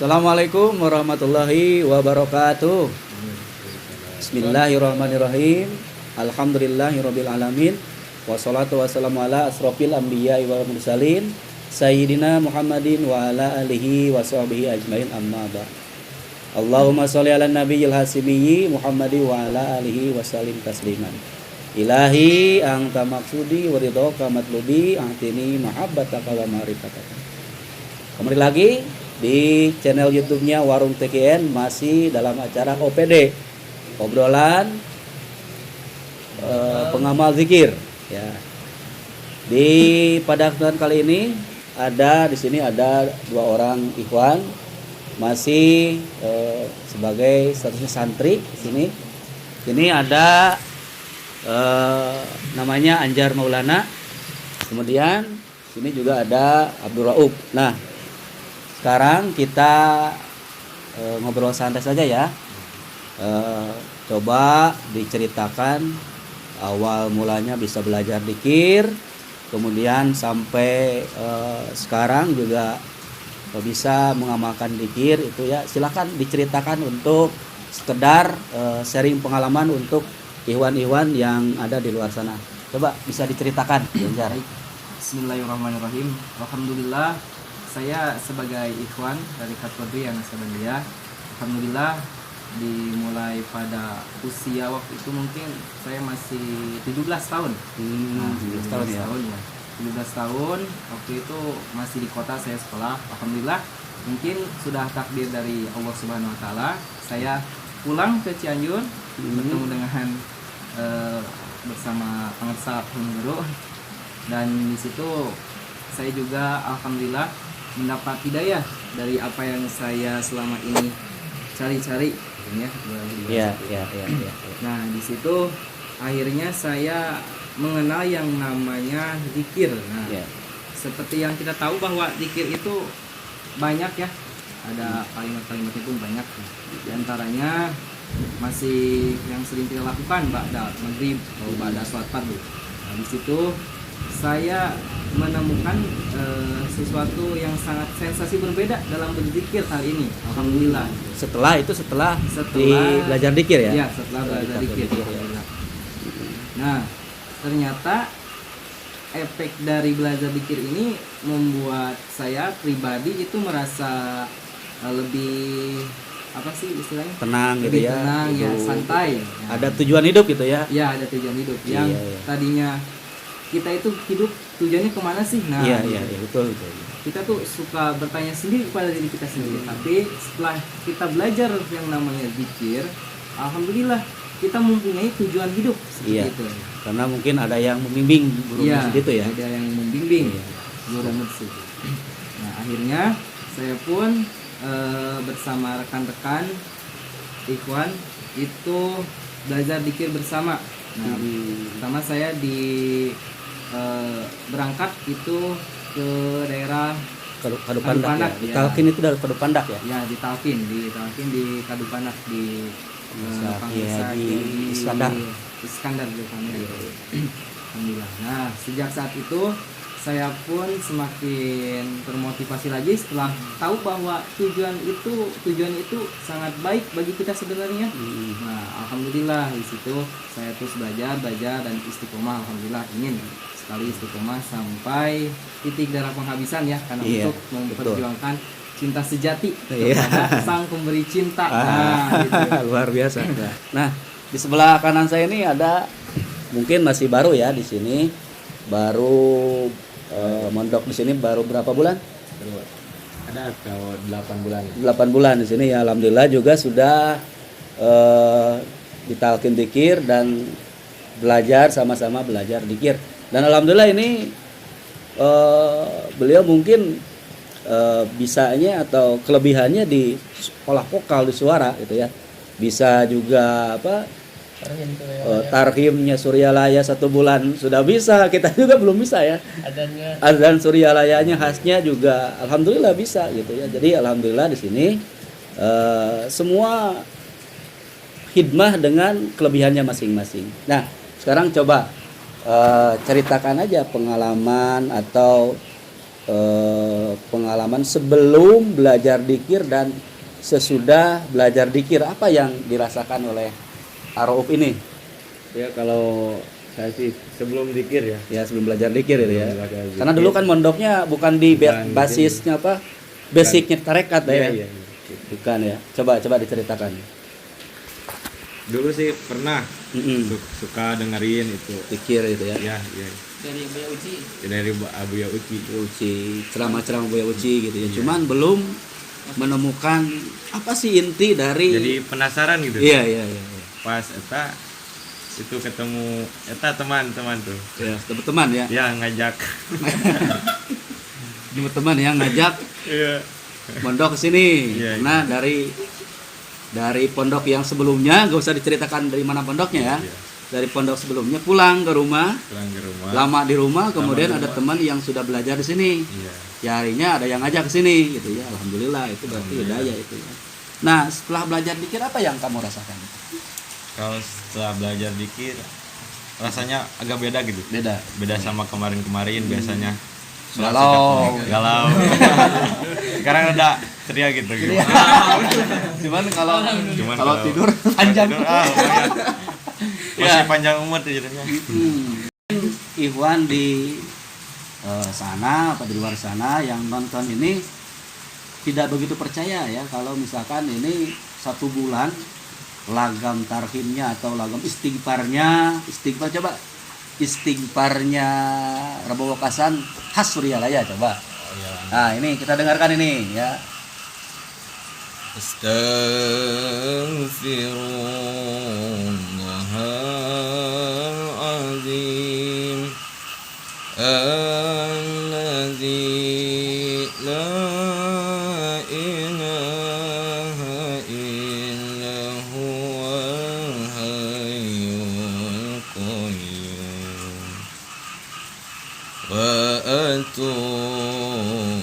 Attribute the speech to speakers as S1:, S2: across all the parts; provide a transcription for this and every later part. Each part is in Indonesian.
S1: Assalamualaikum warahmatullahi wabarakatuh. Bismillahirrahmanirrahim. Alhamdulillahirabbil alamin. Wassalatu wassalamu ala asrofil anbiya'i wal mursalin sayyidina Muhammadin wa ala alihi wa sahbihi ajmain, amma ba'd. Allahumma sholli ala nabiyil hasibiyyi Muhammadi wa ala alihi wa sallim tasliman. Ilahi anta maksudi wa ridhoka matlubi atini mahabbataka wa ma'rifataka. Kembali lagi di channel YouTube-nya Warung TKN, masih dalam acara OPD, obrolan pengamal zikir ya. Pada kesempatan kali ini di sini ada dua orang ikhwan, masih sebagai statusnya santri di sini. Ini ada namanya Anjar Maulana. Kemudian sini juga ada Abdul Raub. Nah, sekarang kita ngobrol santai saja ya. Coba diceritakan awal mulanya bisa belajar dzikir, kemudian sampai sekarang juga bisa mengamalkan dzikir itu ya. Silakan diceritakan untuk sekedar sharing pengalaman untuk ikhwan-ikhwan yang ada di luar sana. Coba bisa diceritakan, Anjar.
S2: Bismillahirrahmanirrahim. Alhamdulillah, saya sebagai ikhwan dari Qadriyah Nasabandiyah, alhamdulillah dimulai pada usia waktu itu mungkin saya masih 17 tahun. 17 tahun ya. 17 tahun waktu itu masih di kota saya sekolah. Alhamdulillah mungkin sudah takdir dari Allah Subhanahu wa taala, saya pulang ke Cianjur bertemu dengan bersama pengasas guru, dan di situ saya juga alhamdulillah mendapat hidayah dari apa yang saya selama ini cari-cari ya. Nah, di situ akhirnya saya mengenal yang namanya zikir. Nah, seperti yang kita tahu bahwa zikir itu banyak ya, ada kalimat-kalimatnya pun banyak. Di antaranya masih yang sering kita lakukan ba'da maghrib atau ba'da sholat fardu. Nah, di situ saya menemukan sesuatu yang sangat sensasi berbeda dalam berzikir kali ini. Alhamdulillah.
S1: Setelah di belajar dzikir ya?
S2: Iya, setelah belajar dzikir. Nah, ternyata efek dari belajar dzikir ini membuat saya pribadi itu merasa lebih apa sih istilahnya? Tenang
S1: gitu ya.
S2: Tenang ya, santai.
S1: Ada tujuan hidup gitu ya?
S2: Iya, ada tujuan hidup. Yang tadinya kita itu hidup tujuannya kemana sih? Nah,
S1: iya, betul.
S2: Kita tuh suka bertanya sendiri kepada diri kita sendiri. Tapi setelah kita belajar yang namanya zikir, alhamdulillah kita mempunyai tujuan hidup seperti itu.
S1: Karena mungkin ada yang membimbing guru itu ya.
S2: Ada yang membimbing guru musik. Nah, akhirnya saya pun bersama rekan-rekan ikhwan itu belajar zikir bersama. Nah, pertama saya berangkat itu ke daerah
S1: Kadupandak ya. Di Talkin itu dari Kadupandak ya?
S2: Ya, di Talkin di Kadupandak di Iskandar depannya. Alhamdulillah. Nah, sejak saat itu saya pun semakin termotivasi lagi setelah tahu bahwa tujuan itu sangat baik bagi kita sebenarnya. Nah, alhamdulillah di situ saya terus belajar dan istiqomah. Alhamdulillah ingin sekali istiqomah sampai titik darah penghabisan ya, karena untuk memperjuangkan cinta sejati kepada sang pemberi cinta.
S1: Gitu. Luar biasa. Nah, di sebelah kanan saya ini ada, mungkin masih baru ya di sini, baru mondok di sini baru berapa bulan?
S3: Ada 8 bulan.
S1: 8 bulan di sini ya. Alhamdulillah juga sudah ditalkin dzikir dan sama-sama belajar dzikir. Dan alhamdulillah ini beliau mungkin bisanya atau kelebihannya di olah vokal, di suara gitu ya. Bisa juga tarhimnya Surya-Laya 1 bulan sudah bisa, kita juga belum bisa ya. Azan Surya-Layanya khasnya juga alhamdulillah bisa gitu ya. Jadi alhamdulillah di sini semua hidmah dengan kelebihannya masing-masing. Nah, sekarang coba ceritakan aja pengalaman atau pengalaman sebelum belajar dikir dan sesudah belajar dikir, apa yang dirasakan oleh Arouf ini?
S3: Ya kalau saya sih sebelum zikir ya.
S1: Ya sebelum belajar dikir itu ya.
S3: Sebelum belajar zikir.
S1: Karena dulu kan mondoknya bukan di
S3: Bukan,
S1: basisnya apa? Basicnya tarekat ya.
S3: Iya.
S1: Bukan ya. Coba diceritakan.
S3: Dulu sih pernah
S1: Mm-mm.
S3: suka dengerin itu.
S1: Dikir itu ya.
S3: Ya.
S2: Dari Buya Uci.
S3: Dari Abu Ya Uci.
S1: Uci, ceramah-ceramah Buya Uci gitu ya. Cuman belum menemukan apa sih inti dari.
S3: Jadi penasaran gitu.
S1: Iya.
S3: Pas eta itu ketemu eta teman-teman tuh.
S1: Ya, teman ya.
S3: Ya ngajak.
S1: Teman yang ngajak
S3: Iya.
S1: pondok ke sini.
S3: Iya,
S1: Nah, dari pondok yang sebelumnya, gak usah diceritakan dari mana pondoknya ya.
S3: Iya.
S1: Dari pondok sebelumnya pulang ke rumah,
S3: Pulang ke rumah.
S1: lama di rumah, kemudian
S3: di
S1: ada
S3: rumah.
S1: teman yang sudah belajar di sini.
S3: Iya.
S1: Ya harinya ada yang ngajak ke sini gitu ya. Alhamdulillah itu berarti
S3: Alhamdulillah.
S1: hidayah itu ya. Nah, setelah belajar dikir apa yang kamu rasakan?
S3: Kalau setelah belajar dikir rasanya agak beda gitu.
S1: Beda.
S3: Sama kemarin-kemarin biasanya.
S1: Galau.
S3: Galau. Sekarang ada ceria gitu.
S1: Cuman kalau
S3: Cuman
S1: kalau tidur panjang.
S3: lumayan. Masih
S1: Ya.
S3: panjang umur tidurnya.
S1: Ikhwan di sana atau di luar sana yang nonton ini tidak begitu percaya ya kalau misalkan ini 1 bulan lagam tarhimnya atau lagam istighfarnya, istighfarnya Rabu Wakasan khas Suryalaya coba. Nah ini kita dengarkan ini ya.
S3: Astaghfirullahal azim alladzi la ilaha illa huwal hayyul qayyum wa atubu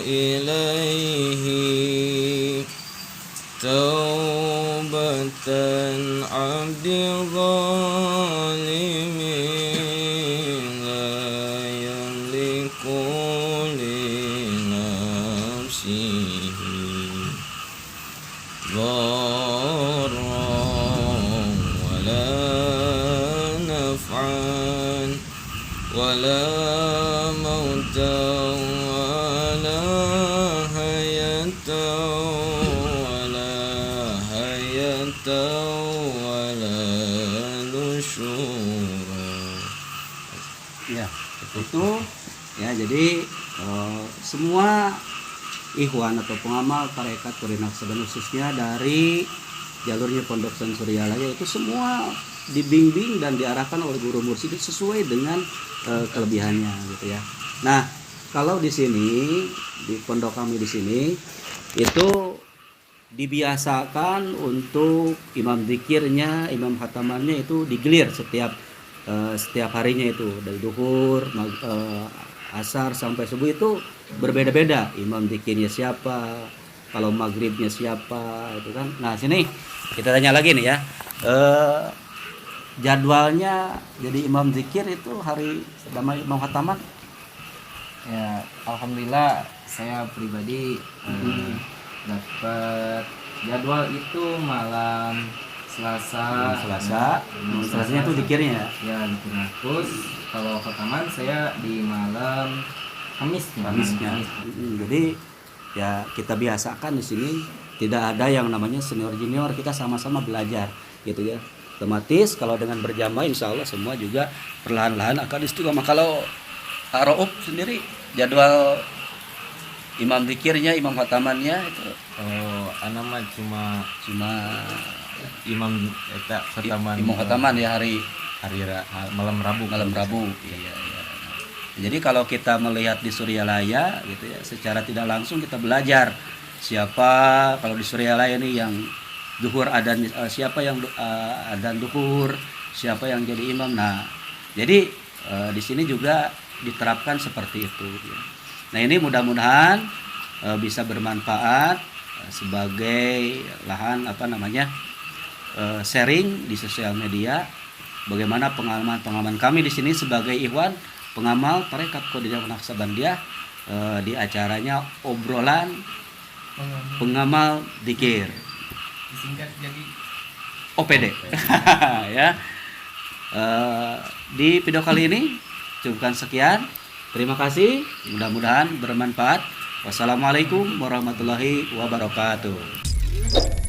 S3: ilaihi taubatan abdi zalimin la yamliku li nafsihi dharran wala naf'an wala mautan wala hayatan wala nusyura.
S1: Ya, itu ya jadi semua ikhwan atau pengamal tarekat Turinaksa dan khususnya dari jalurnya Pondok Pesantren Suryalaya itu semua dibimbing dan diarahkan oleh guru mursyid sesuai dengan kelebihannya gitu ya. Nah, kalau di sini di pondok kami di sini itu dibiasakan untuk imam zikirnya, imam khatamannya itu digelir setiap harinya itu dari duhur, asar sampai subuh itu berbeda-beda. Imam zikirnya siapa, kalau maghribnya siapa, itu kan. Nah sini kita tanya lagi nih ya, jadwalnya jadi imam zikir itu hari sama imam khataman.
S2: Ya, alhamdulillah saya pribadi dapat jadwal itu malam Selasa.
S1: Selasanya itu dikirnya ya.
S2: Ya, dikirnya. Terus kalau khataman saya di malam Kamisnya.
S1: Jadi ya kita biasakan di sini tidak ada yang namanya senior junior, kita sama-sama belajar gitu ya. Otomatis kalau dengan berjamaah insya Allah semua juga perlahan-lahan akan istiqomah. Kalau Arouf sendiri jadwal imam zikirnya, imam khatamannya itu
S3: Anak mah cuma imam eta
S1: imam khataman ya hari
S3: malam Rabu.
S1: Iya. Jadi kalau kita melihat di Suryalaya gitu ya, secara tidak langsung kita belajar siapa kalau di Suryalaya ini yang duhur adan, siapa yang adan duhur, siapa yang jadi imam. Nah, jadi di sini juga diterapkan seperti itu. Nah ini mudah-mudahan bisa bermanfaat sebagai lahan sharing di sosial media. Bagaimana pengalaman kami di sini sebagai ikhwan pengamal tarekat Qadiriyah Naqsabandiyah di acaranya obrolan pengamal dikir,
S2: Disingkat jadi
S1: OPD. Ya. Di video kali ini cukupkan sekian. Terima kasih, mudah-mudahan bermanfaat. Wassalamualaikum warahmatullahi wabarakatuh.